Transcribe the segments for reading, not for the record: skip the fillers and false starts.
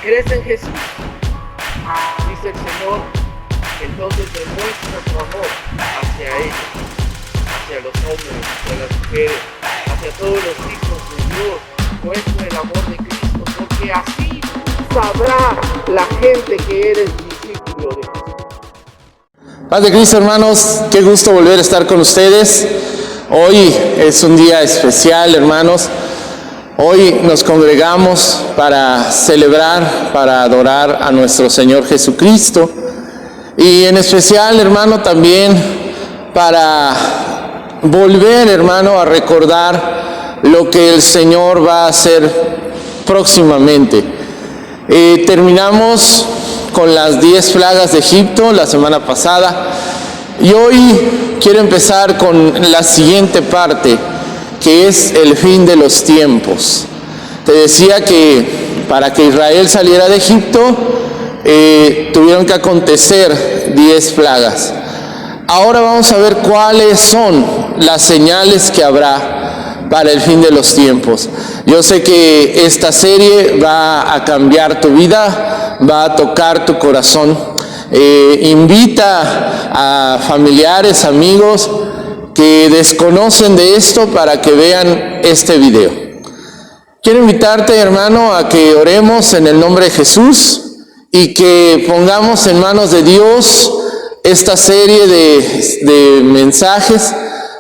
crees en Jesús, dice el Señor, entonces demuestra tu amor hacia ellos, hacia los hombres, hacia las mujeres, hacia todos los hijos de Dios. Muestra el amor de Cristo, porque así sabrá la gente que eres discípulo de Jesús. Paz de Cristo, hermanos, qué gusto volver a estar con ustedes. Hoy es un día especial, hermanos. Hoy nos congregamos para celebrar, para adorar a nuestro Señor Jesucristo. Y en especial, hermano, también para volver, hermano, a recordar lo que el Señor va a hacer próximamente. Terminamos con las 10 plagas de Egipto la semana pasada y hoy quiero empezar con la siguiente parte, que es el fin de los tiempos. Te decía que para que Israel saliera de Egipto tuvieron que acontecer 10 plagas. Ahora vamos a ver cuáles son las señales que habrá para el fin de los tiempos. Yo sé que esta serie va a cambiar tu vida, va a tocar tu corazón. Invita a familiares, amigos que desconocen de esto para que vean este video. Quiero invitarte, hermano, a que oremos en el nombre de Jesús y que pongamos en manos de Dios esta serie de mensajes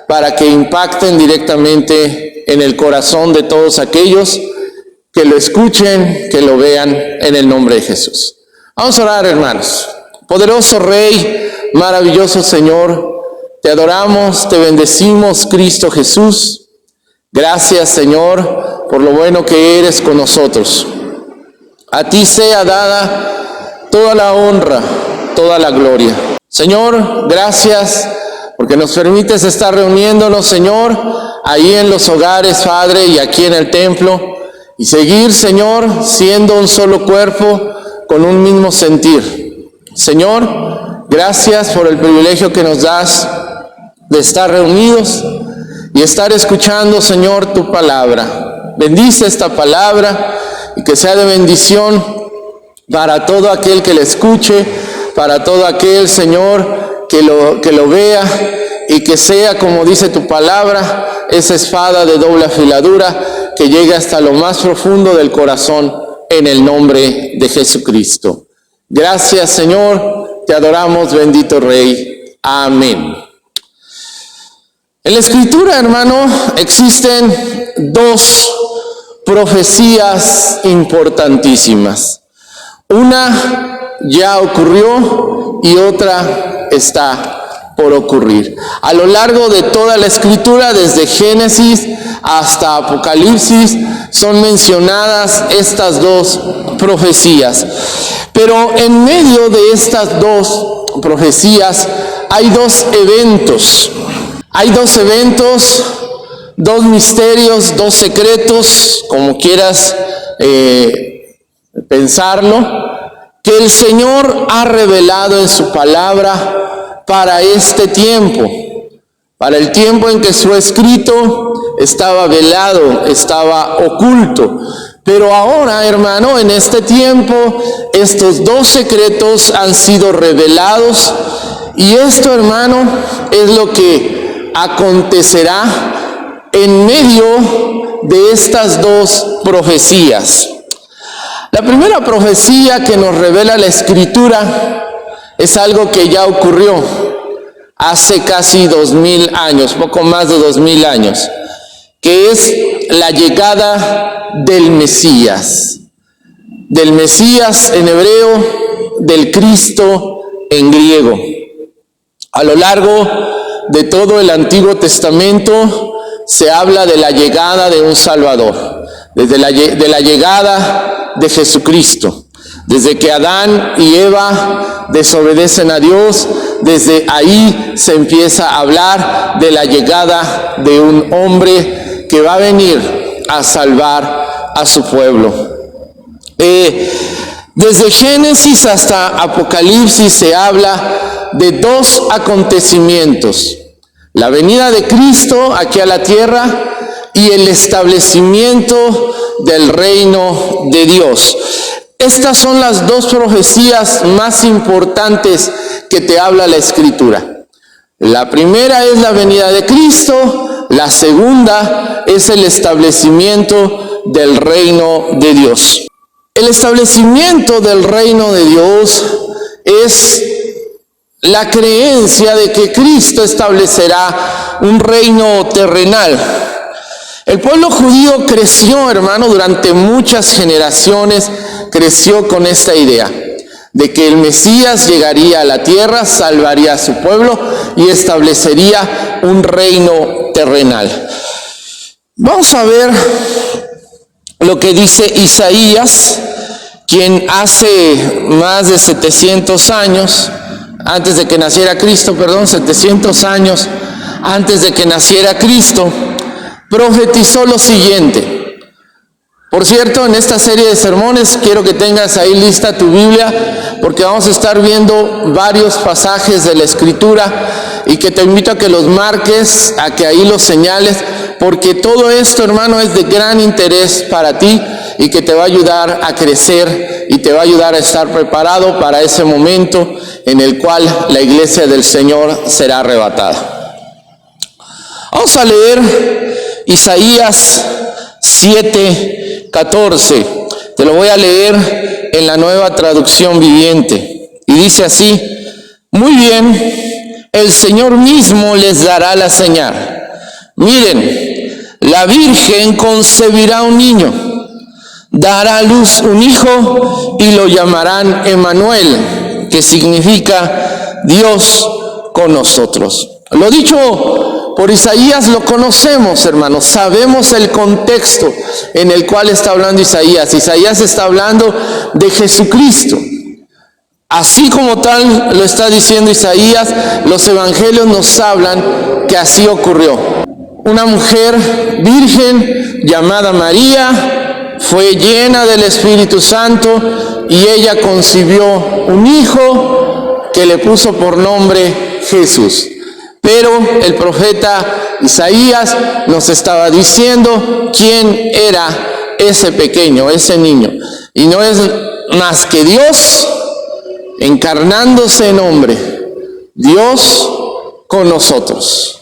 para que impacten directamente en el corazón de todos aquellos que lo escuchen, que lo vean en el nombre de Jesús. Vamos a orar, hermanos. Poderoso Rey, maravilloso Señor, te adoramos, te bendecimos, Cristo Jesús. Gracias, Señor, por lo bueno que eres con nosotros. A ti sea dada toda la honra, toda la gloria. Señor, gracias porque nos permites estar reuniéndonos, Señor, ahí en los hogares, Padre, y aquí en el templo, y seguir, Señor, siendo un solo cuerpo con un mismo sentir. Señor, gracias por el privilegio que nos das de estar reunidos y estar escuchando, Señor, tu palabra. Bendice esta palabra y que sea de bendición para todo aquel que la escuche, para todo aquel, Señor, que lo vea, y que sea, como dice tu palabra, esa espada de doble afiladura que llegue hasta lo más profundo del corazón, en el nombre de Jesucristo. Gracias, Señor, te adoramos, bendito Rey. Amén. En la Escritura, hermano, existen 2 profecías importantísimas. Una ya ocurrió y otra está por ocurrir. A lo largo de toda la Escritura, desde Génesis hasta Apocalipsis, son mencionadas estas 2 profecías. Pero en medio de estas 2 profecías hay 2 eventos. Hay 2 eventos, 2 misterios, 2 secretos, como quieras pensarlo, que el Señor ha revelado en su palabra para este tiempo. Para el tiempo en que fue escrito, estaba velado, estaba oculto. Pero ahora, hermano, en este tiempo, estos 2 secretos han sido revelados. Y esto, hermano, es lo que acontecerá en medio de estas 2 profecías. La primera profecía que nos revela la Escritura es algo que ya ocurrió hace casi 2000 años, poco más de 2000 años, que es la llegada del Mesías en hebreo, del Cristo en griego. A lo largo de todo el Antiguo Testamento se habla de la llegada de un Salvador, de la llegada de Jesucristo. Desde que Adán y Eva desobedecen a Dios, desde ahí se empieza a hablar de la llegada de un hombre que va a venir a salvar a su pueblo. Desde Génesis hasta Apocalipsis se habla de 2 acontecimientos: la venida de Cristo aquí a la tierra y el establecimiento del reino de Dios. estas son las dos profecías más importantes que te habla la Escritura. La primera es la venida de Cristo, la segunda es el establecimiento del reino de Dios. El establecimiento del reino de Dios es la creencia de que Cristo establecerá un reino terrenal. El pueblo judío creció, hermano, durante muchas generaciones, creció con esta idea de que el Mesías llegaría a la tierra, salvaría a su pueblo y establecería un reino terrenal. Vamos a ver lo que dice Isaías, quien hace más de 700 años, antes de que naciera Cristo, 700 años antes de que naciera Cristo, profetizó lo siguiente. Por cierto, en esta serie de sermones quiero que tengas ahí lista tu Biblia, porque vamos a estar viendo varios pasajes de la Escritura y que te invito a que los marques, a que ahí los señales, porque todo esto, hermano, es de gran interés para ti y que te va a ayudar a crecer y te va a ayudar a estar preparado para ese momento en el cual la iglesia del Señor será arrebatada. Vamos a leer Isaías 7:14. Te lo voy a leer en la Nueva Traducción Viviente. Y dice así: muy bien, el Señor mismo les dará la señal. Miren, la Virgen concebirá un niño, dará a luz un hijo y lo llamarán Emmanuel, que significa Dios con nosotros. Lo dicho por Isaías lo conocemos, hermanos, sabemos el contexto en el cual está hablando Isaías. Isaías está hablando de Jesucristo. Así como tal lo está diciendo Isaías, los evangelios nos hablan que así ocurrió. Una mujer virgen llamada María fue llena del Espíritu Santo y ella concibió un hijo que le puso por nombre Jesús. Pero el profeta Isaías nos estaba diciendo quién era ese pequeño, ese niño. Y no es más que Dios encarnándose en hombre, Dios con nosotros.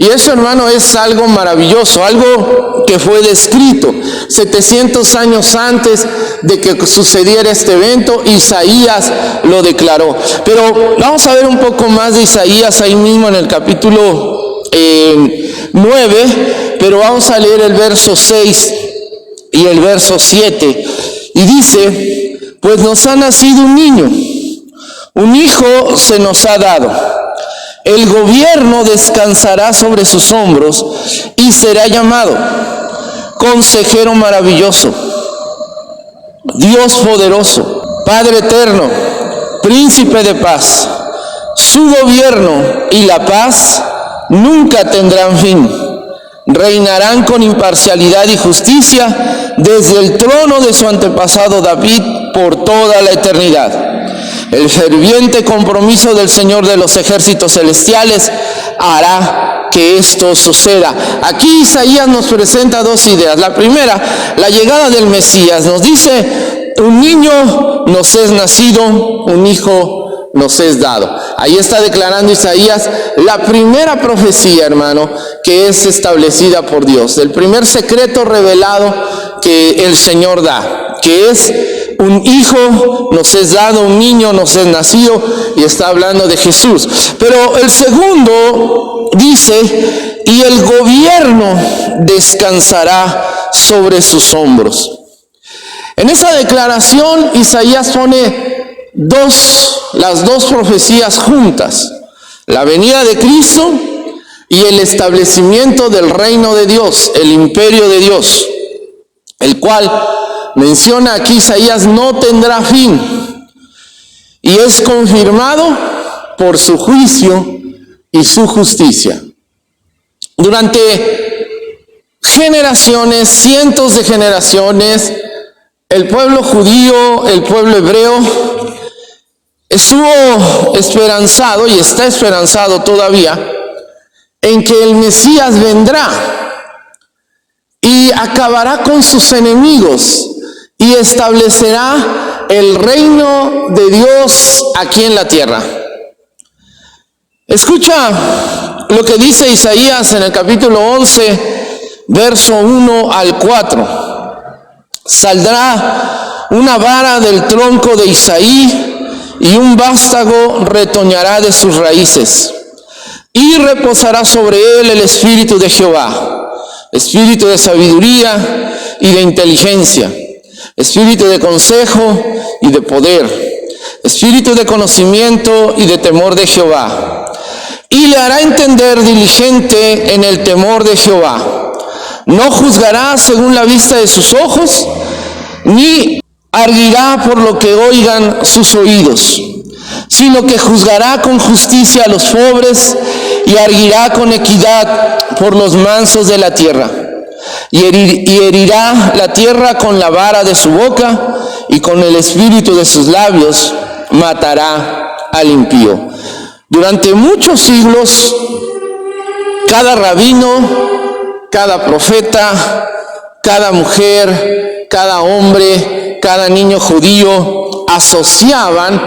Y eso, hermano, es algo maravilloso, algo que fue descrito 700 años antes de que sucediera este evento. Isaías lo declaró. Pero vamos a ver un poco más de Isaías ahí mismo en el capítulo 9, pero vamos a leer el verso 6 y el verso 7. Y dice: pues nos ha nacido un niño, un hijo se nos ha dado. El gobierno descansará sobre sus hombros y será llamado Consejero Maravilloso, Dios Poderoso, Padre Eterno, Príncipe de Paz. Su gobierno y la paz nunca tendrán fin. Reinarán con imparcialidad y justicia desde el trono de su antepasado David por toda la eternidad. El ferviente compromiso del Señor de los ejércitos celestiales hará que esto suceda. Aquí Isaías nos presenta dos ideas. La primera, la llegada del Mesías. Nos dice: un niño nos es nacido, un hijo nos es dado. Ahí está declarando Isaías la primera profecía, hermano, que es establecida por Dios. El primer secreto revelado que el Señor da, que es un hijo nos es dado, un niño nos es nacido, y está hablando de Jesús. Pero el segundo dice: y el gobierno descansará sobre sus hombros. En esa declaración Isaías pone las dos profecías juntas: la venida de Cristo y el establecimiento del reino de Dios, el imperio de Dios, el cual menciona aquí Isaías no tendrá fin y es confirmado por su juicio y su justicia. Durante generaciones, cientos de generaciones, el pueblo judío, el pueblo hebreo, estuvo esperanzado y está esperanzado todavía en que el Mesías vendrá y acabará con sus enemigos y establecerá el reino de Dios aquí en la tierra. Escucha lo que dice Isaías en el capítulo 11, verso 1 al 4. Saldrá una vara del tronco de Isaí y un vástago retoñará de sus raíces. Y reposará sobre él el espíritu de Jehová, espíritu de sabiduría y de inteligencia, espíritu de consejo y de poder, espíritu de conocimiento y de temor de Jehová. Y le hará entender diligente en el temor de Jehová. No juzgará según la vista de sus ojos, ni arguirá por lo que oigan sus oídos, sino que juzgará con justicia a los pobres y arguirá con equidad por los mansos de la tierra. Y herirá la tierra con la vara de su boca, y con el espíritu de sus labios matará al impío. Durante muchos siglos, cada rabino, cada profeta, cada mujer, cada hombre, cada niño judío asociaban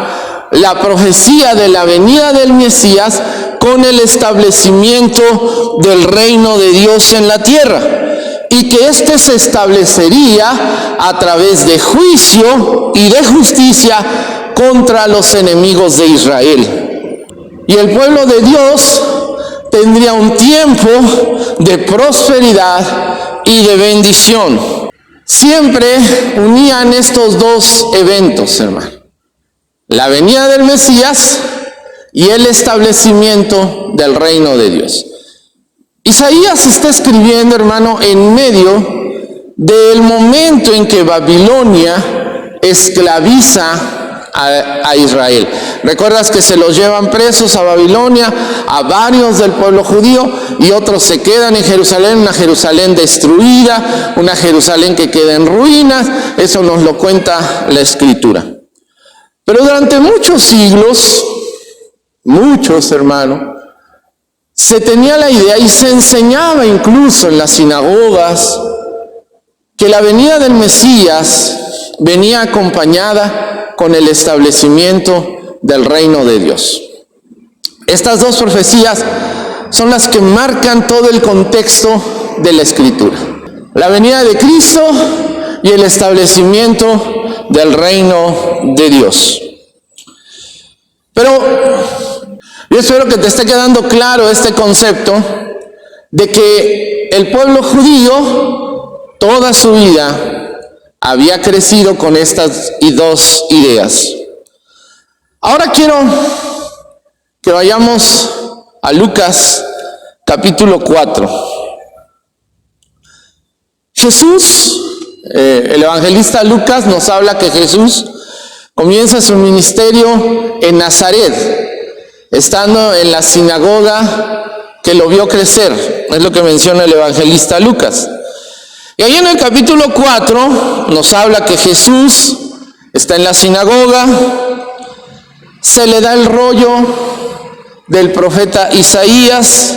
la profecía de la venida del Mesías con el establecimiento del reino de Dios en la tierra, y que éste se establecería a través de juicio y de justicia contra los enemigos de Israel. Y el pueblo de Dios tendría un tiempo de prosperidad y de bendición. Siempre unían estos dos eventos, hermano: la venida del Mesías y el establecimiento del reino de Dios. Isaías está escribiendo, hermano, en medio del momento en que Babilonia esclaviza a Israel. ¿Recuerdas que se los llevan presos a Babilonia, a varios del pueblo judío, y otros se quedan en Jerusalén, una Jerusalén destruida, una Jerusalén que queda en ruinas? Eso nos lo cuenta la Escritura. Pero durante muchos siglos, muchos, hermano, se tenía la idea, y se enseñaba incluso en las sinagogas, que la venida del Mesías venía acompañada con el establecimiento del reino de Dios. Estas dos profecías son las que marcan todo el contexto de la Escritura: la venida de Cristo y el establecimiento del reino de Dios. Pero yo espero que te esté quedando claro este concepto de que el pueblo judío toda su vida había crecido con estas dos ideas. Ahora quiero que vayamos a Lucas capítulo 4. Jesús, el evangelista Lucas nos habla que Jesús comienza su ministerio en Nazaret, estando en la sinagoga que lo vio crecer. Es lo que menciona el evangelista Lucas. Y ahí en el capítulo 4 nos habla que Jesús está en la sinagoga, se le da el rollo del profeta Isaías,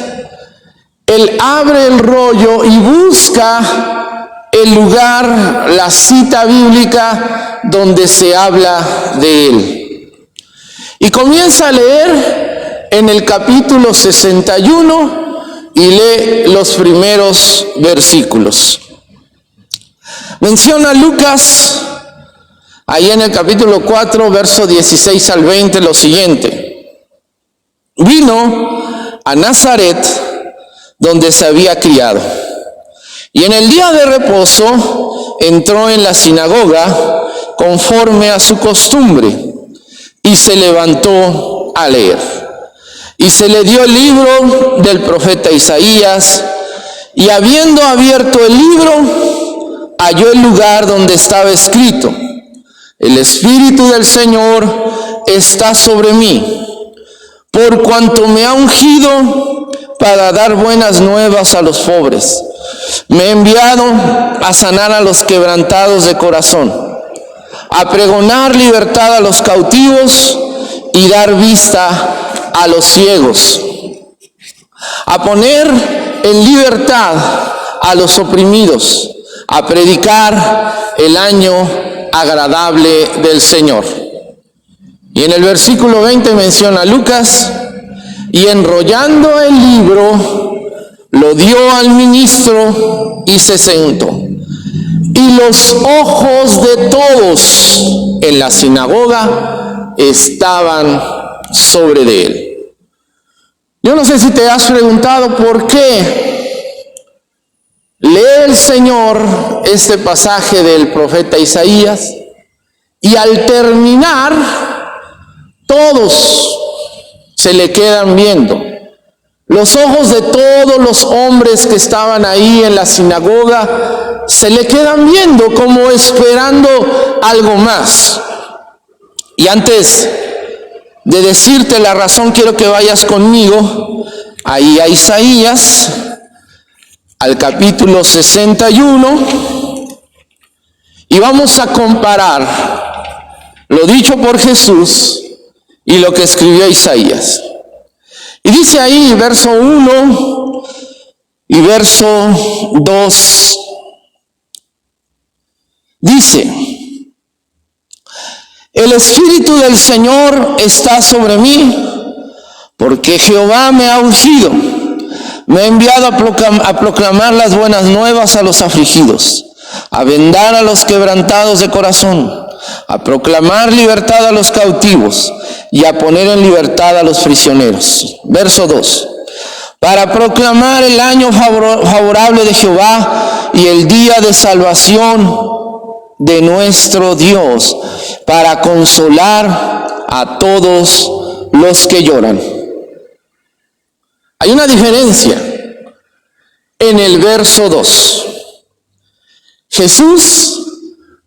él abre el rollo y busca el lugar, la cita bíblica donde se habla de él. Y comienza a leer en el capítulo 61 y lee los primeros versículos. Menciona Lucas, ahí en el capítulo 4, verso 16 al 20, lo siguiente: vino a Nazaret, donde se había criado, y en el día de reposo entró en la sinagoga conforme a su costumbre, y se levantó a leer. Y se le dio el libro del profeta Isaías, y habiendo abierto el libro, halló el lugar donde estaba escrito: el Espíritu del Señor está sobre mí, por cuanto me ha ungido para dar buenas nuevas a los pobres. Me ha enviado a sanar a los quebrantados de corazón, a pregonar libertad a los cautivos y dar vista a los ciegos, a poner en libertad a los oprimidos, a predicar el año agradable del Señor. Y en el versículo 20 menciona a Lucas, y enrollando el libro, lo dio al ministro y se sentó. Y los ojos de todos en la sinagoga estaban sobre de él. Yo no sé si te has preguntado por qué lee el Señor este pasaje del profeta Isaías y al terminar todos se le quedan viendo. Los ojos de todos los hombres que estaban ahí en la sinagoga se le quedan viendo como esperando algo más. Y antes de decirte la razón, quiero que vayas conmigo ahí a Isaías, al capítulo 61, y vamos a comparar lo dicho por Jesús y lo que escribió Isaías. Y dice ahí, verso 1 y verso 2, dice: el Espíritu del Señor está sobre mí, porque Jehová me ha ungido, me ha enviado a proclamar las buenas nuevas a los afligidos, a vendar a los quebrantados de corazón, a proclamar libertad a los cautivos y a poner en libertad a los prisioneros. Verso 2. Para proclamar el año favorable de Jehová y el día de salvación de nuestro Dios, para consolar a todos los que lloran. Hay una diferencia en el verso 2. Jesús,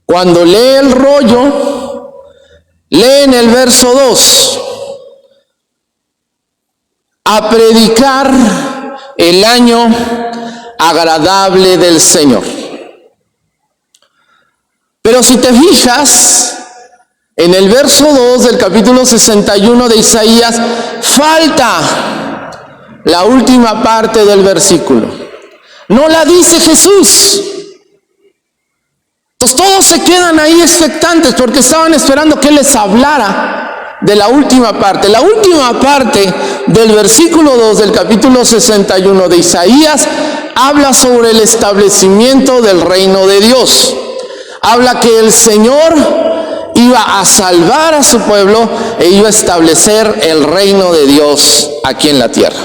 cuando lee el rollo, lee en el verso 2, a predicar el año agradable del Señor. Pero si te fijas, en el verso 2 del capítulo 61 de Isaías, falta la última parte del versículo. No la dice Jesús. Entonces todos se quedan ahí expectantes porque estaban esperando que Él les hablara de la última parte. La última parte del versículo 2 del capítulo 61 de Isaías habla sobre el establecimiento del reino de Dios. Habla que el Señor iba a salvar a su pueblo e iba a establecer el reino de Dios aquí en la tierra.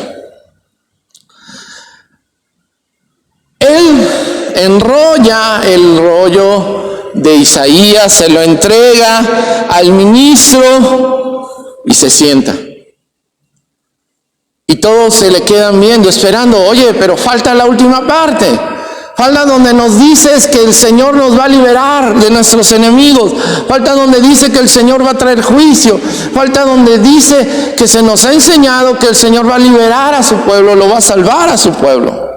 Él enrolla el rollo de Isaías, se lo entrega al ministro y se sienta. Y todos se le quedan viendo, esperando. Oye, pero falta la última parte. Falta donde nos dices que el Señor nos va a liberar de nuestros enemigos. Falta donde dice que el Señor va a traer juicio. Falta donde dice que se nos ha enseñado que el Señor va a liberar a su pueblo, lo va a salvar a su pueblo.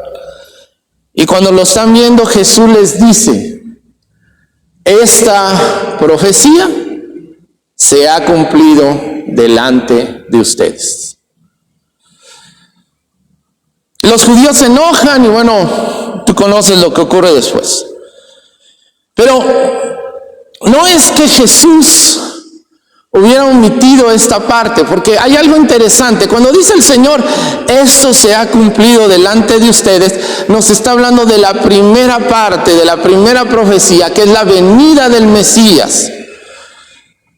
Y cuando lo están viendo, Jesús les dice: esta profecía se ha cumplido delante de ustedes. Los judíos se enojan y bueno, tú conoces lo que ocurre después. Pero no es que Jesús hubiera omitido esta parte, porque hay algo interesante. Cuando dice el Señor, esto se ha cumplido delante de ustedes, nos está hablando de la primera parte, de la primera profecía, que es la venida del Mesías.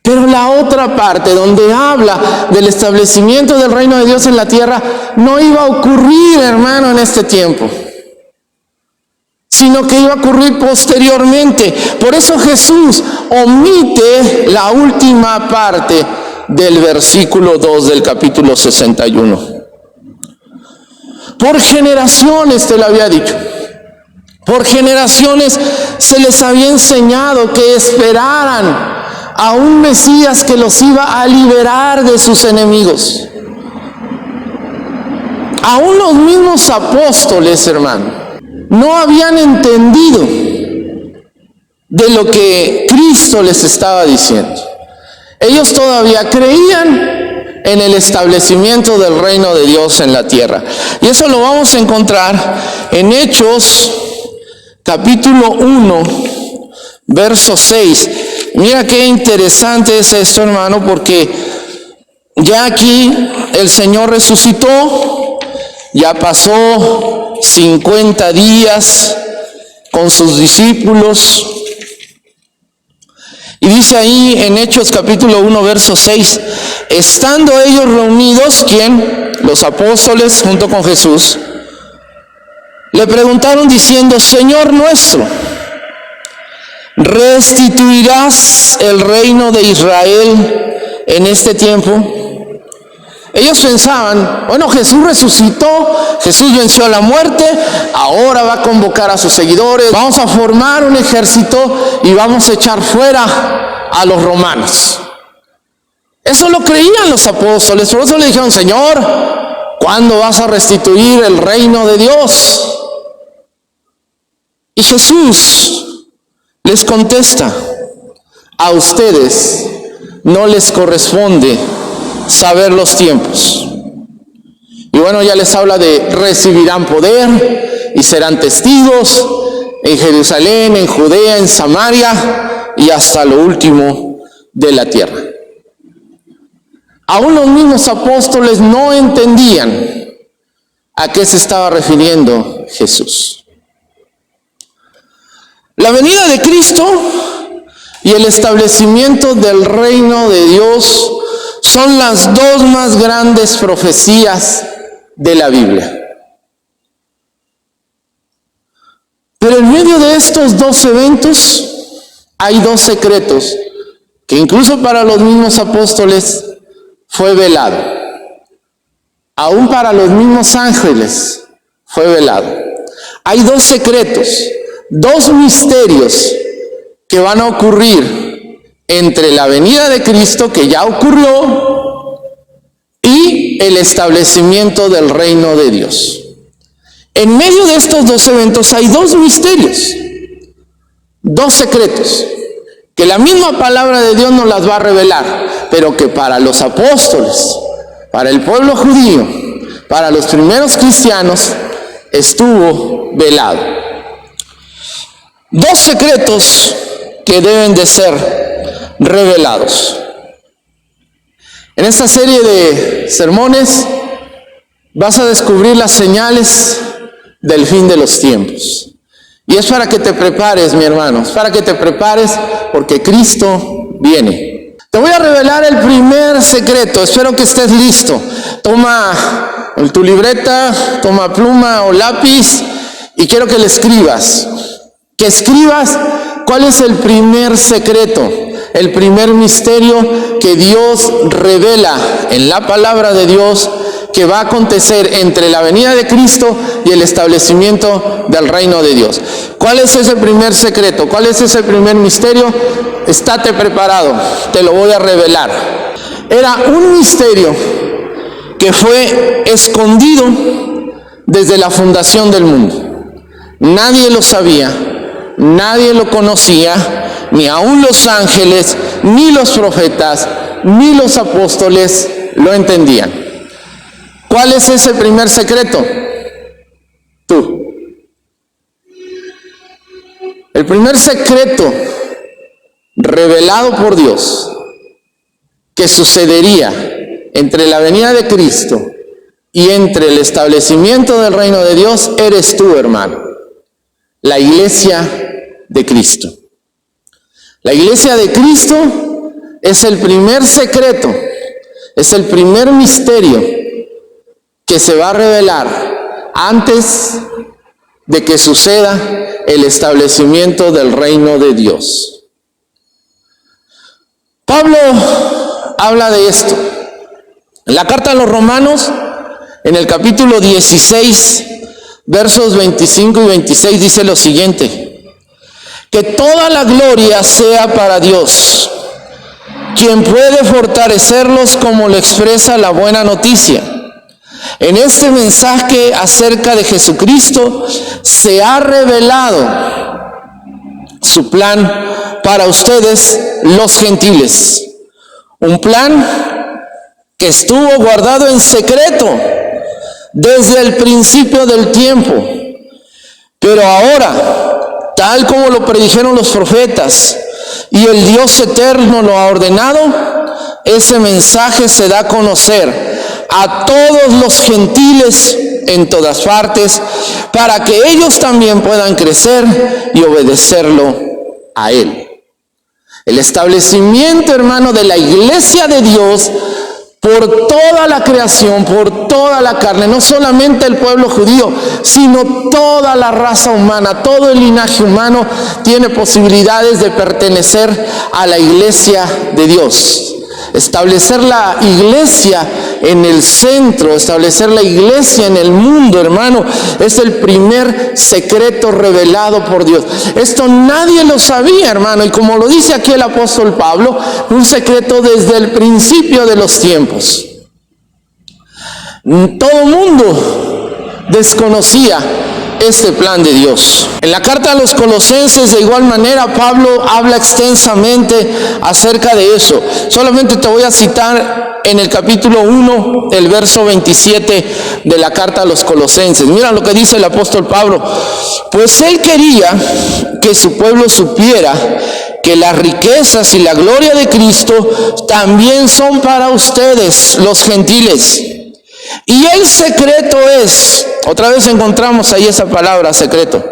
Pero la otra parte, donde habla del establecimiento del reino de Dios en la tierra, no iba a ocurrir, hermano, en este tiempo, sino que iba a ocurrir posteriormente. Por eso Jesús omite la última parte del versículo 2 del capítulo 61. Por generaciones, te lo había dicho, por generaciones se les había enseñado que esperaran a un Mesías que los iba a liberar de sus enemigos. Aún los mismos apóstoles, hermano, no habían entendido de lo que Cristo les estaba diciendo. Ellos todavía creían en el establecimiento del reino de Dios en la tierra. Y eso lo vamos a encontrar en Hechos, capítulo 1, verso 6. mira qué interesante es esto, hermano, porque ya aquí el Señor resucitó, ya pasó 50 días con sus discípulos. Y dice ahí en Hechos capítulo 1, verso 6, estando ellos reunidos, ¿quién? Los apóstoles junto con Jesús, le preguntaron diciendo, Señor nuestro, ¿restituirás el reino de Israel en este tiempo? Ellos pensaban, bueno, Jesús resucitó, Jesús venció a la muerte, ahora va a convocar a sus seguidores, vamos a formar un ejército y vamos a echar fuera a los romanos. Eso lo creían los apóstoles, por eso le dijeron, Señor, ¿cuándo vas a restituir el reino de Dios? Y Jesús les contesta, a ustedes no les corresponde saber los tiempos. Y bueno, ya les habla de recibirán poder y serán testigos en Jerusalén, en Judea, en Samaria y hasta lo último de la tierra. Aún los mismos apóstoles no entendían a qué se estaba refiriendo Jesús. La venida de Cristo y el establecimiento del reino de Dios son las dos más grandes profecías de la Biblia. Pero en medio de estos dos eventos hay dos secretos que incluso para los mismos apóstoles fue velado. Aún para los mismos ángeles fue velado. Hay dos secretos, dos misterios que van a ocurrir entre la venida de Cristo, que ya ocurrió, y el establecimiento del reino de Dios. En medio de estos dos eventos hay dos misterios, dos secretos, que la misma palabra de Dios nos las va a revelar, pero que para los apóstoles, para el pueblo judío, para los primeros cristianos, estuvo velado. Dos secretos que deben de ser revelados. En esta serie de sermones vas a descubrir las señales del fin de los tiempos. Y es para que te prepares, mi hermano, es para que te prepares porque Cristo viene. Te voy a revelar el primer secreto, espero que estés listo. Toma tu libreta, toma pluma o lápiz y quiero que le escribas. Que escribas cuál es el primer secreto, el primer misterio que Dios revela en la palabra de Dios que va a acontecer entre la venida de Cristo y el establecimiento del reino de Dios. ¿Cuál es ese primer secreto? ¿Cuál es ese primer misterio? Estate preparado, te lo voy a revelar. Era un misterio que fue escondido desde la fundación del mundo. Nadie lo sabía, nadie lo conocía, ni aun los ángeles, ni los profetas, ni los apóstoles lo entendían. ¿Cuál es ese primer secreto? Tú. El primer secreto revelado por Dios que sucedería entre la venida de Cristo y entre el establecimiento del reino de Dios eres tú, hermano. La iglesia de Cristo. La iglesia de Cristo es el primer secreto, es el primer misterio que se va a revelar antes de que suceda el establecimiento del reino de Dios. Pablo habla de esto. En la carta a los Romanos, en el capítulo 16, versos 25 y 26, dice lo siguiente: que toda la gloria sea para Dios, quien puede fortalecerlos como lo expresa la buena noticia. En este mensaje acerca de Jesucristo se ha revelado su plan para ustedes, los gentiles. Un plan que estuvo guardado en secreto desde el principio del tiempo. Pero ahora, tal como lo predijeron los profetas, y el Dios eterno lo ha ordenado, ese mensaje se da a conocer a todos los gentiles en todas partes, para que ellos también puedan crecer y obedecerlo a Él. El establecimiento, hermano, de la iglesia de Dios por toda la creación, por toda la carne, no solamente el pueblo judío, sino toda la raza humana, todo el linaje humano tiene posibilidades de pertenecer a la iglesia de Dios. Establecer la iglesia en el centro, establecer la iglesia en el mundo, hermano, es el primer secreto revelado por Dios. Esto nadie lo sabía, hermano, y como lo dice aquí el apóstol Pablo, un secreto desde el principio de los tiempos. Todo mundo desconocía este plan de Dios. En la carta a los Colosenses, de igual manera, Pablo habla extensamente acerca de eso. Solamente te voy a citar en el capítulo 1, el verso 27 de la carta a los Colosenses. Mira lo que dice el apóstol Pablo. Pues él quería que su pueblo supiera que las riquezas y la gloria de Cristo también son para ustedes, los gentiles. Y el secreto es, otra vez encontramos ahí esa palabra, secreto.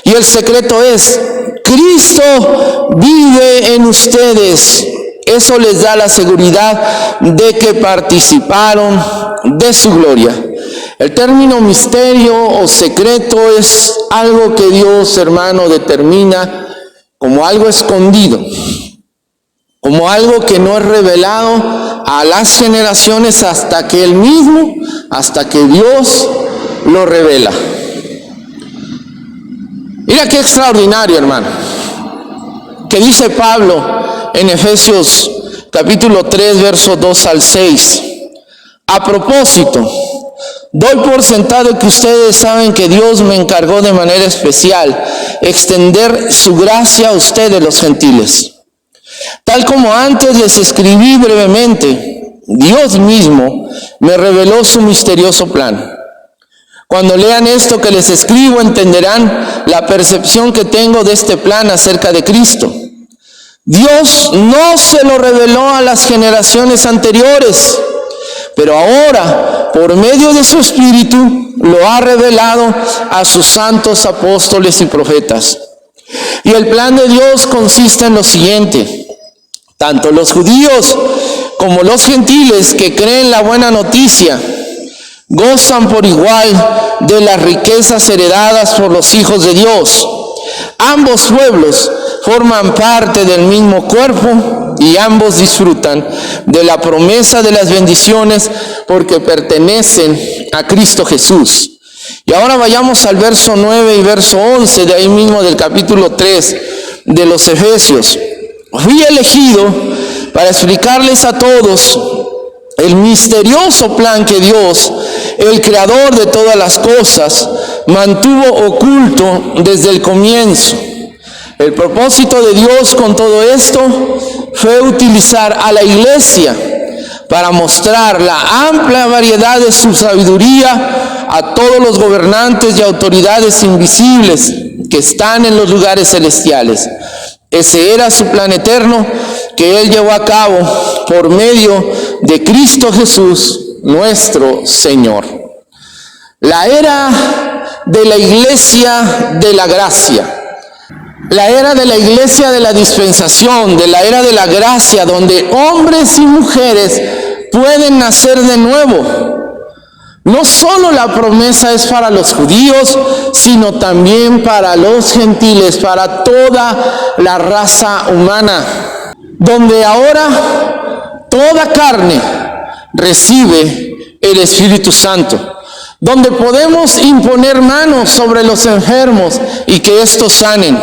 Y el secreto es, Cristo vive en ustedes. Eso les da la seguridad de que participaron de su gloria. El término misterio o secreto es algo que Dios, hermano, determina como algo escondido, como algo que no es revelado a las generaciones hasta que Él mismo, hasta que Dios lo revela. Mira qué extraordinario, hermano, que dice Pablo en Efesios capítulo 3, versos 2 al 6. A propósito, doy por sentado que ustedes saben que Dios me encargó de manera especial extender su gracia a ustedes los gentiles. Tal como antes les escribí brevemente, Dios mismo me reveló su misterioso plan. Cuando lean esto que les escribo, entenderán la percepción que tengo de este plan acerca de Cristo. Dios no se lo reveló a las generaciones anteriores, pero ahora, por medio de su Espíritu, lo ha revelado a sus santos apóstoles y profetas. Y el plan de Dios consiste en lo siguiente. Tanto los judíos como los gentiles que creen la buena noticia gozan por igual de las riquezas heredadas por los hijos de Dios. Ambos pueblos forman parte del mismo cuerpo y ambos disfrutan de la promesa de las bendiciones porque pertenecen a Cristo Jesús. Y ahora vayamos al verso 9 y verso 11 de ahí mismo del capítulo 3 de los Efesios. Fui elegido para explicarles a todos el misterioso plan que Dios, el creador de todas las cosas, mantuvo oculto desde el comienzo. El propósito de Dios con todo esto fue utilizar a la iglesia para mostrar la amplia variedad de su sabiduría a todos los gobernantes y autoridades invisibles que están en los lugares celestiales. Ese era su plan eterno que Él llevó a cabo por medio de Cristo Jesús, nuestro Señor. La era de la iglesia de la gracia, la era de la iglesia de la dispensación, de la era de la gracia, donde hombres y mujeres pueden nacer de nuevo. No solo la promesa es para los judíos, sino también para los gentiles, para toda la raza humana, donde ahora toda carne recibe el Espíritu Santo, donde podemos imponer manos sobre los enfermos y que estos sanen,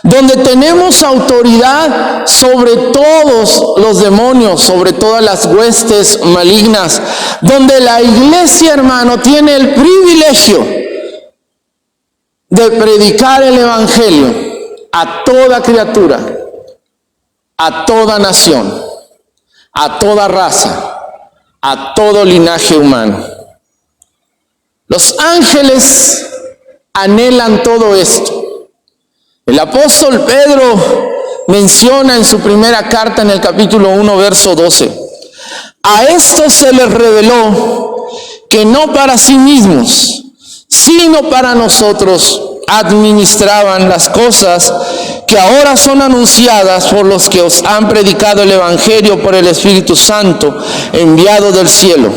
donde tenemos autoridad sobre todos los demonios, sobre todas las huestes malignas, donde la iglesia, hermano, tiene el privilegio de predicar el evangelio a toda criatura, a toda nación, a toda raza, a todo linaje humano. Los ángeles anhelan todo esto. El apóstol Pedro menciona en su primera carta en el capítulo 1, verso 12. A estos se les reveló que no para sí mismos, sino para nosotros administraban las cosas que ahora son anunciadas por los que os han predicado el Evangelio por el Espíritu Santo enviado del cielo.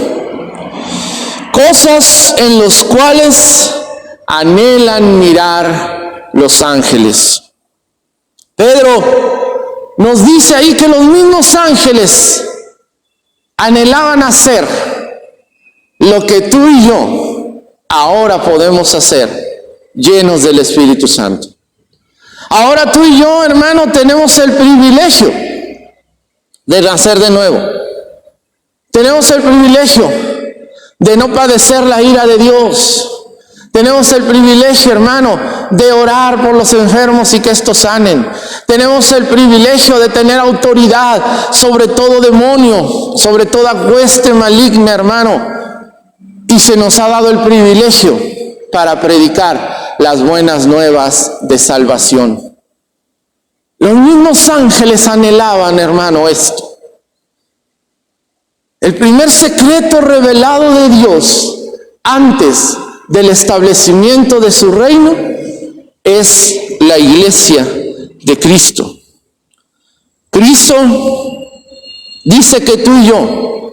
Cosas en las cuales anhelan mirar los ángeles. Pedro nos dice ahí que los mismos ángeles anhelaban hacer lo que tú y yo ahora podemos hacer, llenos del Espíritu Santo. Ahora tú y yo, hermano, tenemos el privilegio de nacer de nuevo. Tenemos el privilegio de no padecer la ira de Dios. Tenemos el privilegio, hermano, de orar por los enfermos y que estos sanen. Tenemos el privilegio de tener autoridad sobre todo demonio, sobre toda hueste maligna, hermano. Y se nos ha dado el privilegio para predicar las buenas nuevas de salvación. Los mismos ángeles anhelaban, hermano, esto. El primer secreto revelado de Dios antes del establecimiento de su reino es la iglesia de Cristo. Cristo dice que tú y yo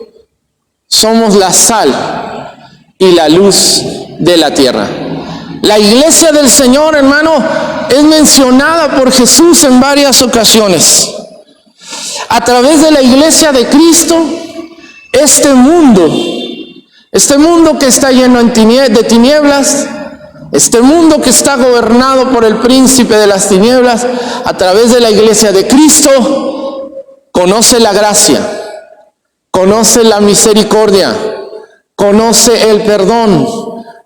somos la sal y la luz de la tierra. La iglesia del Señor, hermano, es mencionada por Jesús en varias ocasiones. A través de la iglesia de Cristo, este mundo que está lleno de tinieblas, este mundo que está gobernado por el príncipe de las tinieblas, a través de la iglesia de Cristo, conoce la gracia, conoce la misericordia, conoce el perdón,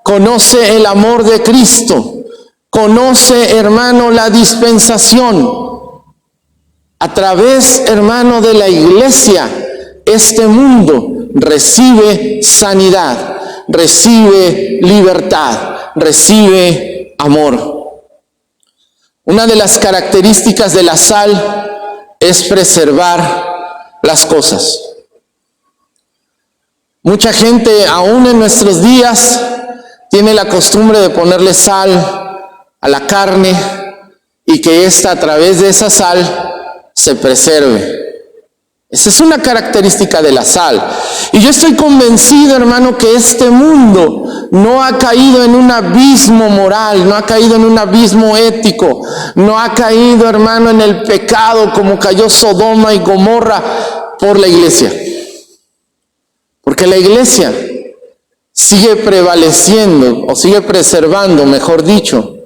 conoce el amor de Cristo, conoce, hermano, la dispensación. A través, hermano, de la iglesia, este mundo recibe sanidad, recibe libertad, recibe amor. Una de las características de la sal es preservar las cosas. Mucha gente, aún en nuestros días, tiene la costumbre de ponerle sal a la carne y que ésta, a través de esa sal, se preserve. Esa es una característica de la sal. Y yo estoy convencido, hermano, que este mundo no ha caído en un abismo moral, no ha caído en un abismo ético, no ha caído, hermano, en el pecado como cayó Sodoma y Gomorra por la iglesia. Porque la iglesia sigue prevaleciendo, o sigue preservando, mejor dicho,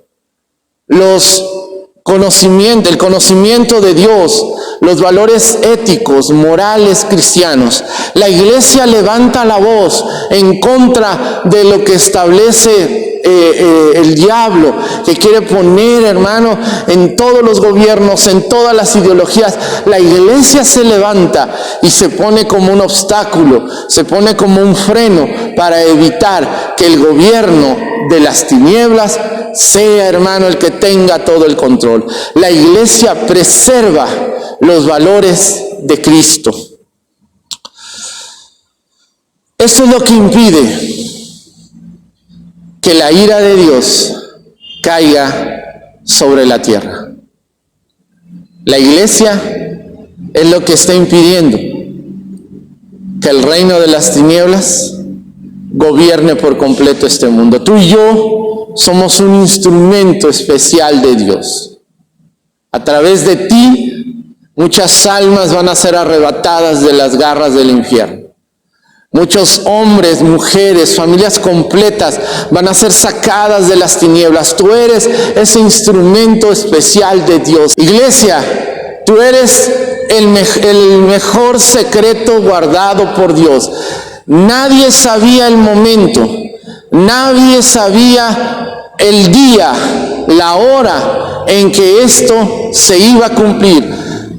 el conocimiento de Dios, los valores éticos, morales cristianos. La iglesia levanta la voz en contra de lo que establece el diablo, que quiere poner, hermano, en todos los gobiernos, en todas las ideologías. La iglesia se levanta y se pone como un obstáculo, se pone como un freno para evitar que el gobierno de las tinieblas sea, hermano, el que tenga todo el control. La iglesia preserva los valores de Cristo. Eso es lo que impide que la ira de Dios caiga sobre la tierra. La iglesia es lo que está impidiendo que el reino de las tinieblas gobierne por completo este mundo. Tú y yo somos un instrumento especial de Dios. A través de ti, muchas almas van a ser arrebatadas de las garras del infierno. Muchos hombres, mujeres, familias completas van a ser sacadas de las tinieblas. Tú eres ese instrumento especial de Dios. Iglesia, tú eres el mejor secreto guardado por Dios. Nadie sabía el momento, nadie sabía el día, la hora en que esto se iba a cumplir.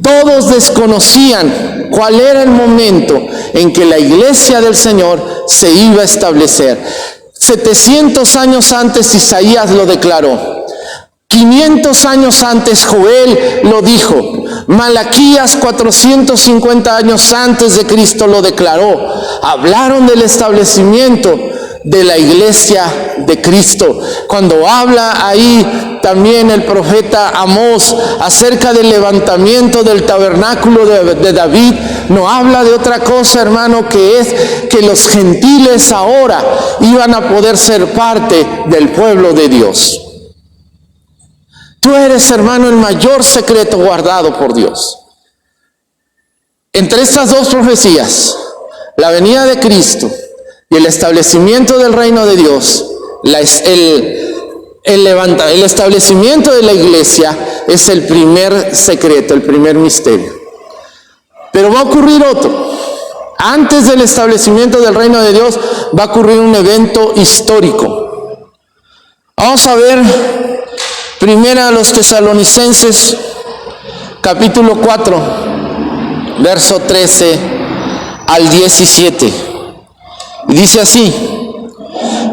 Todos desconocían cuál era el momento en que la iglesia del Señor se iba a establecer. 700 años antes Isaías lo declaró. 500 años antes Joel lo dijo. Malaquías 450 años antes de Cristo lo declaró. Hablaron del establecimiento de la iglesia de Cristo. Cuando habla ahí también el profeta Amós acerca del levantamiento del tabernáculo de David, no habla de otra cosa, hermano, que es que los gentiles ahora iban a poder ser parte del pueblo de Dios. Tú eres, hermano, el mayor secreto guardado por Dios. Entre estas dos profecías, la venida de Cristo y el establecimiento del reino de Dios, el establecimiento de la iglesia es el primer secreto, el primer misterio. Pero va a ocurrir otro. Antes del establecimiento del reino de Dios va a ocurrir un evento histórico. Vamos a ver primero a los Tesalonicenses, capítulo 4, verso 13 al 17. Y dice así: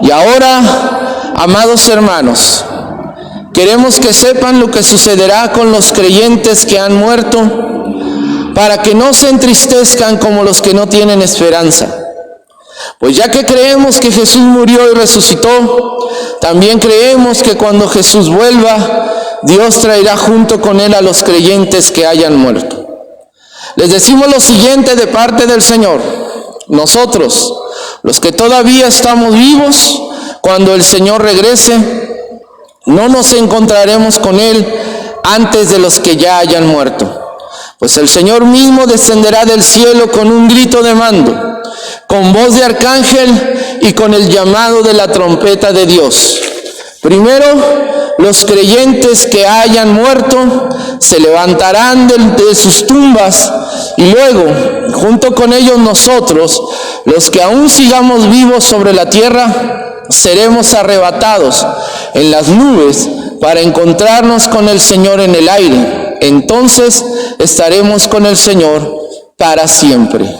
y ahora, amados hermanos, queremos que sepan lo que sucederá con los creyentes que han muerto, para que no se entristezcan como los que no tienen esperanza. Pues ya que creemos que Jesús murió y resucitó, también creemos que cuando Jesús vuelva, Dios traerá junto con él a los creyentes que hayan muerto. Les decimos lo siguiente de parte del Señor: nosotros, los que todavía estamos vivos, cuando el Señor regrese, no nos encontraremos con él antes de los que ya hayan muerto. Pues el Señor mismo descenderá del cielo con un grito de mando, con voz de arcángel y con el llamado de la trompeta de Dios. Primero, los creyentes que hayan muerto se levantarán de sus tumbas, y luego, junto con ellos nosotros, los que aún sigamos vivos sobre la tierra, seremos arrebatados en las nubes para encontrarnos con el Señor en el aire. Entonces estaremos con el Señor para siempre.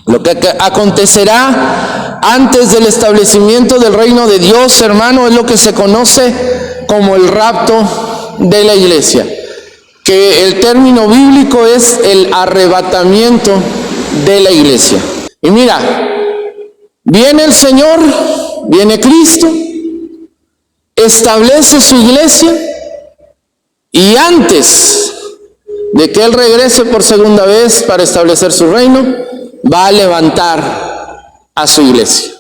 Lo que acontecerá antes del establecimiento del reino de Dios, hermano, es lo que se conoce como el rapto de la iglesia, que el término bíblico es el arrebatamiento de la iglesia. Y mira, viene el Señor, viene Cristo, establece su iglesia, y antes de que Él regrese por segunda vez para establecer su reino, va a levantar a su iglesia.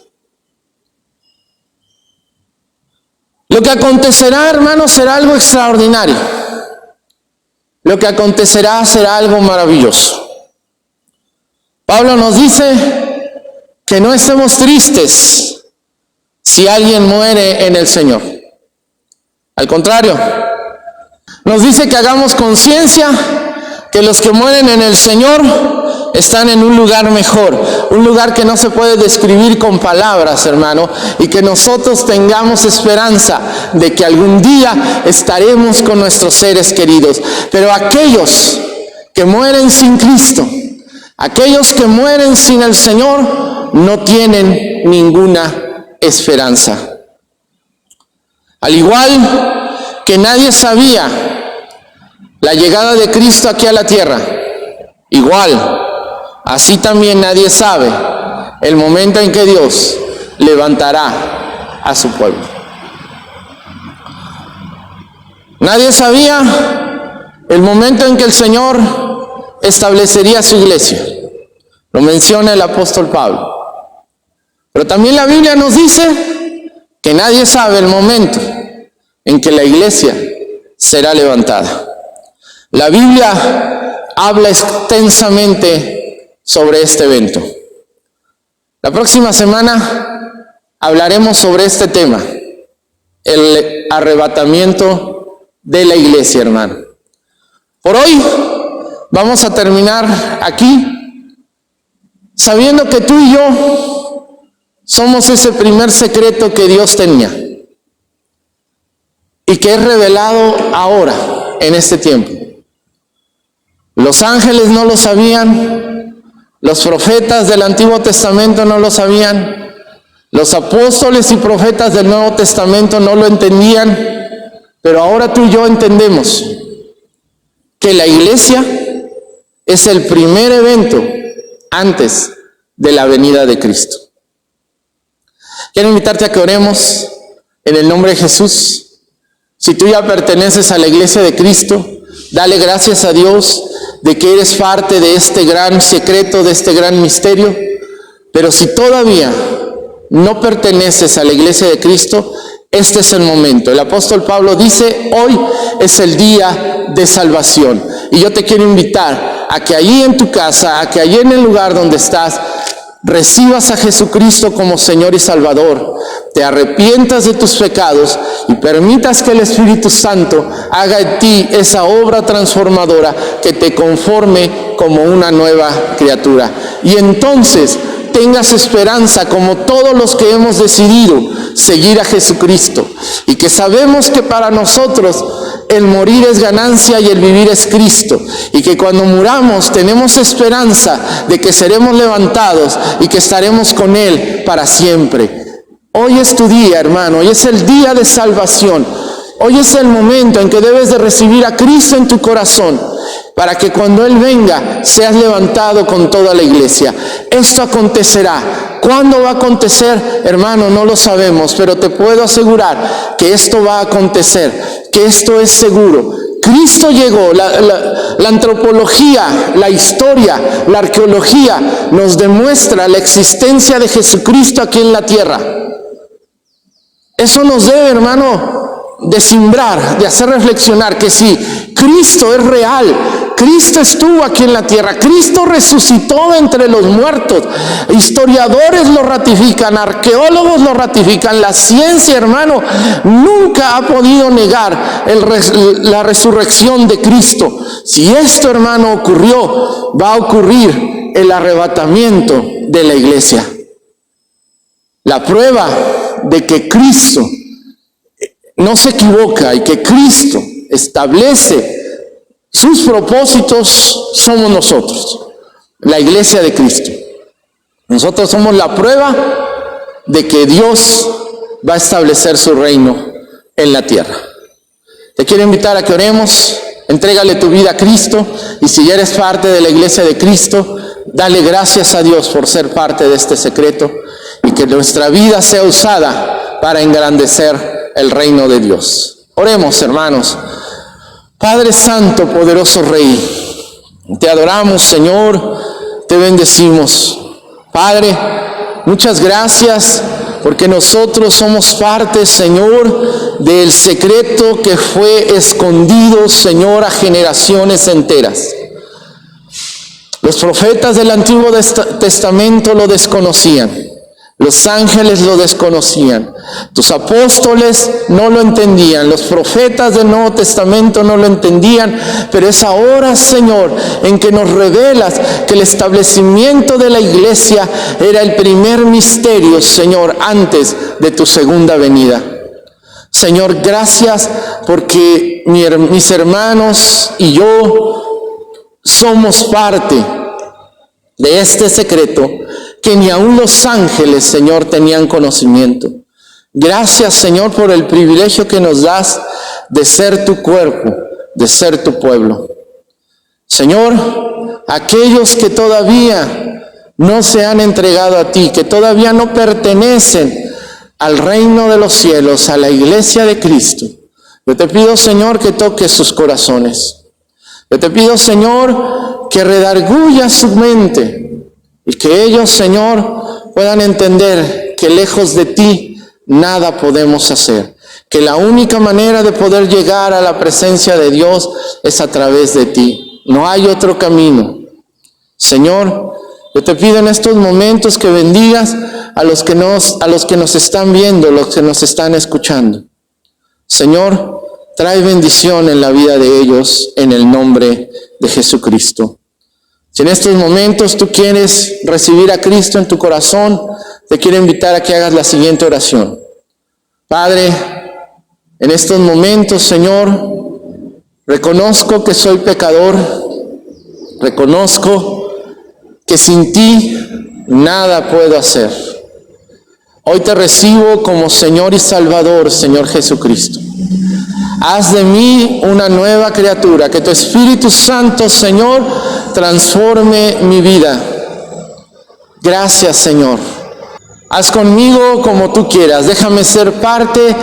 Lo que acontecerá, hermanos, será algo extraordinario. Lo que acontecerá será algo maravilloso. Pablo nos dice que no estemos tristes si alguien muere en el Señor. Al contrario, nos dice que hagamos conciencia que los que mueren en el Señor están en un lugar mejor, un lugar que no se puede describir con palabras, hermano, y que nosotros tengamos esperanza de que algún día estaremos con nuestros seres queridos. Pero aquellos que mueren sin Cristo, aquellos que mueren sin el Señor, no tienen ninguna esperanza. Al igual que nadie sabía la llegada de Cristo aquí a la tierra, igual, así también nadie sabe el momento en que Dios levantará a su pueblo. Nadie sabía el momento en que el Señor establecería su iglesia. Lo menciona el apóstol Pablo. Pero también la Biblia nos dice que nadie sabe el momento en que la iglesia será levantada. La Biblia habla extensamente sobre este evento. La próxima semana hablaremos sobre este tema, el arrebatamiento de la iglesia, hermano. Por hoy vamos a terminar aquí, sabiendo que tú y yo somos ese primer secreto que Dios tenía y que es revelado ahora, en este tiempo. Los ángeles no lo sabían, los profetas del Antiguo Testamento no lo sabían, los apóstoles y profetas del Nuevo Testamento no lo entendían, pero ahora tú y yo entendemos que la iglesia es el primer evento antes de la venida de Cristo. Quiero invitarte a que oremos en el nombre de Jesús. Si tú ya perteneces a la iglesia de Cristo, dale gracias a Dios de que eres parte de este gran secreto, de este gran misterio. Pero si todavía no perteneces a la iglesia de Cristo, este es el momento. El apóstol Pablo dice, hoy es el día de salvación. Y yo te quiero invitar a que allí en tu casa, a que allí en el lugar donde estás, recibas a Jesucristo como Señor y Salvador, te arrepientas de tus pecados y permitas que el Espíritu Santo haga en ti esa obra transformadora que te conforme como una nueva criatura. Y entonces tengas esperanza como todos los que hemos decidido seguir a Jesucristo y que sabemos que para nosotros el morir es ganancia y el vivir es Cristo, y que cuando muramos tenemos esperanza de que seremos levantados y que estaremos con Él para siempre. Hoy es tu día, hermano, hoy es el día de salvación. Hoy es el momento en que debes de recibir a Cristo en tu corazón, para que cuando Él venga seas levantado con toda la iglesia. Esto acontecerá. ¿Cuándo va a acontecer? Hermano, no lo sabemos, pero te puedo asegurar que esto va a acontecer, que esto es seguro. Cristo llegó, la antropología, la historia, la arqueología nos demuestra la existencia de Jesucristo aquí en la tierra. Eso nos debe, hermano, de simbrar, de hacer reflexionar que si Cristo es real, Cristo estuvo aquí en la tierra, Cristo resucitó entre los muertos, historiadores lo ratifican, arqueólogos lo ratifican, la ciencia, hermano, nunca ha podido negar la resurrección de Cristo. Si esto, hermano, ocurrió, va a ocurrir el arrebatamiento de la iglesia. La prueba de que Cristo no se equivoca y que Cristo establece sus propósitos somos nosotros, la iglesia de Cristo. Nosotros somos la prueba de que Dios va a establecer su reino en la tierra. Te quiero invitar a que oremos, entrégale tu vida a Cristo, y si ya eres parte de la iglesia de Cristo, dale gracias a Dios por ser parte de este secreto y que nuestra vida sea usada para engrandecer el reino de Dios. Oremos, hermanos. Padre Santo, poderoso Rey, te adoramos, Señor, te bendecimos. Padre, muchas gracias porque nosotros somos parte, Señor, del secreto que fue escondido, Señor, a generaciones enteras. Los profetas del Antiguo Testamento lo desconocían. Los ángeles lo desconocían, tus apóstoles no lo entendían, los profetas del Nuevo Testamento no lo entendían, pero es ahora, Señor, en que nos revelas que el establecimiento de la iglesia era el primer misterio, Señor, antes de tu segunda venida. Señor, gracias porque mis hermanos y yo somos parte de este secreto que ni aun los ángeles, Señor, tenían conocimiento. Gracias, Señor, por el privilegio que nos das de ser tu cuerpo, de ser tu pueblo. Señor, aquellos que todavía no se han entregado a ti, que todavía no pertenecen al reino de los cielos, a la iglesia de Cristo, yo te pido, Señor, que toques sus corazones. Yo te pido, Señor, que redargullas su mente, y que ellos, Señor, puedan entender que lejos de ti nada podemos hacer. Que la única manera de poder llegar a la presencia de Dios es a través de ti. No hay otro camino. Señor, yo te pido en estos momentos que bendigas a los que nos están viendo, los que nos están escuchando. Señor, trae bendición en la vida de ellos en el nombre de Jesucristo. Si en estos momentos tú quieres recibir a Cristo en tu corazón, te quiero invitar a que hagas la siguiente oración. Padre, en estos momentos, Señor, reconozco que soy pecador, reconozco que sin ti nada puedo hacer. Hoy te recibo como Señor y Salvador, Señor Jesucristo. Haz de mí una nueva criatura. Que tu Espíritu Santo, Señor, transforme mi vida. Gracias, Señor. Haz conmigo como tú quieras. Déjame ser parte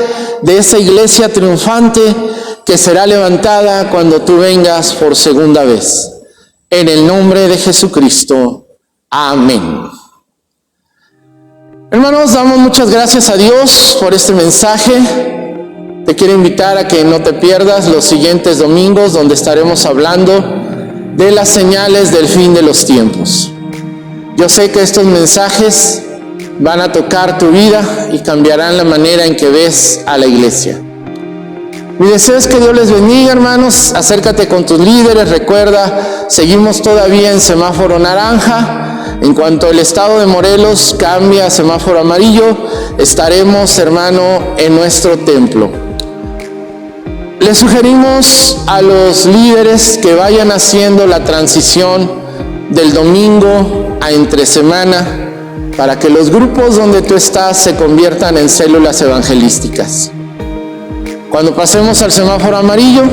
de esa iglesia triunfante que será levantada cuando tú vengas por segunda vez. En el nombre de Jesucristo. Amén. Hermanos, damos muchas gracias a Dios por este mensaje. Te quiero invitar a que no te pierdas los siguientes domingos, donde estaremos hablando de las señales del fin de los tiempos. Yo sé que estos mensajes van a tocar tu vida y cambiarán la manera en que ves a la iglesia. Mi deseo es que Dios les bendiga, hermanos. Acércate con tus líderes. Recuerda, seguimos todavía en semáforo naranja. En cuanto el estado de Morelos cambia a semáforo amarillo, estaremos, hermano, en nuestro templo. Les sugerimos a los líderes que vayan haciendo la transición del domingo a entre semana, para que los grupos donde tú estás se conviertan en células evangelísticas. Cuando pasemos al semáforo amarillo,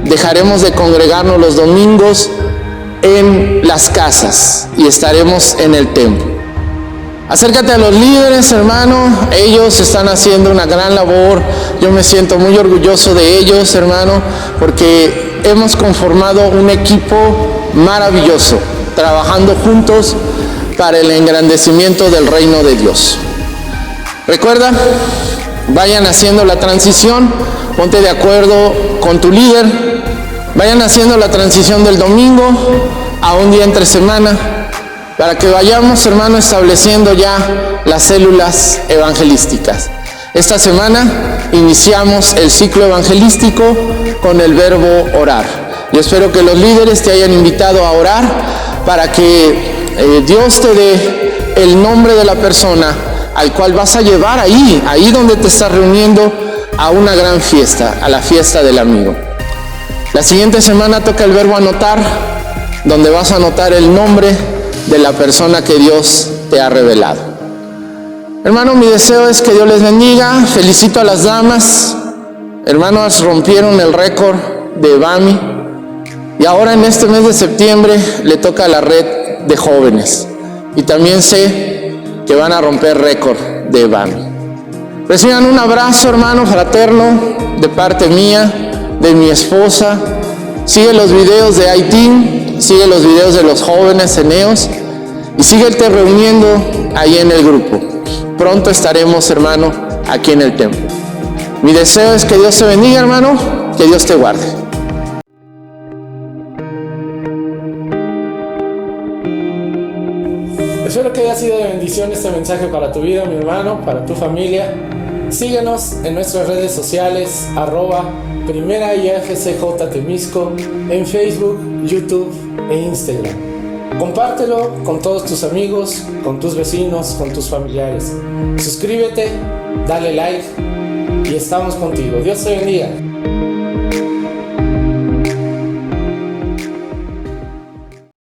dejaremos de congregarnos los domingos en las casas y estaremos en el templo. Acércate a los líderes, hermano. Ellos están haciendo una gran labor. Yo me siento muy orgulloso de ellos, hermano, porque hemos conformado un equipo maravilloso, trabajando juntos para el engrandecimiento del reino de Dios. Recuerda, vayan haciendo la transición, ponte de acuerdo con tu líder, vayan haciendo la transición del domingo a un día entre semana, para que vayamos, hermano, estableciendo ya las células evangelísticas. Esta semana iniciamos el ciclo evangelístico con el verbo orar. Yo espero que los líderes te hayan invitado a orar para que Dios te dé el nombre de la persona al cual vas a llevar ahí donde te estás reuniendo, a una gran fiesta, a la fiesta del amigo. La siguiente semana toca el verbo anotar, donde vas a anotar el nombre de la persona que Dios te ha revelado. Hermano, mi deseo es que Dios les bendiga. Felicito a las damas. Hermanos, rompieron el récord de Bami. Y ahora en este mes de septiembre le toca a la red de jóvenes. Y también sé que van a romper récord de Bami. Reciban un abrazo, hermano, fraterno, de parte mía, de mi esposa. Sigue los videos de Haití, sigue los videos de los jóvenes eneos y síguete reuniendo ahí en el grupo. Pronto estaremos, hermano, aquí en el templo. Mi deseo es que Dios te bendiga, hermano, que Dios te guarde. Espero que haya sido de bendición este mensaje para tu vida, mi hermano, para tu familia. Síguenos en nuestras redes sociales, @Primera IFCJ Temisco, en Facebook, YouTube e Instagram. Compártelo con todos tus amigos, con tus vecinos, con tus familiares. Suscríbete, dale like y estamos contigo. Dios te bendiga.